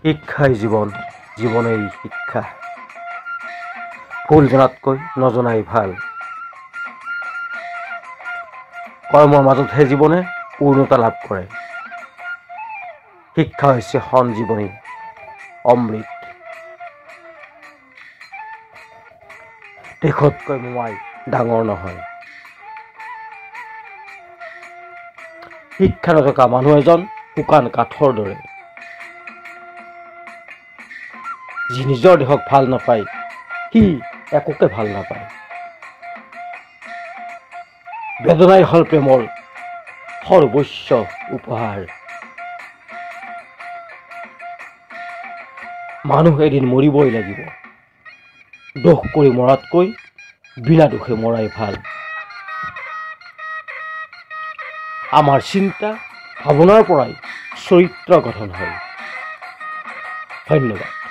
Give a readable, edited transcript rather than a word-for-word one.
শিক্ষাই জীৱন, জীৱনেই শিক্ষা। ভুল জনাতকৈ নজনাই ভাল। কৰ্মৰ মাজতহে জীৱনে পূৰ্ণতা লাভ কৰে। শিক্ষা হৈছে সঞ্জীৱনী, অমৃত। দেশতকৈ মোমাই ডাঙৰ নহয়। শিক্ষা নথকা মানুহ এজন শুকান কাঠৰ দৰে। যি নিজৰ দেশক ভাল নাপায়, সি একোকে ভাল নাপায়। বেদনাই হ'ল প্ৰেমৰ সৰ্বোচ্চ উপহাৰ। মানুহ এদিন মৰিবই লাগিব। দোষ কৰি মৰাতকৈ বিনা দোষে মৰাই ভাল। আমাৰ চিন্তা ভাৱনাৰ পৰাই চৰিত্ৰ গঠন হয়। ধন্যবাদ।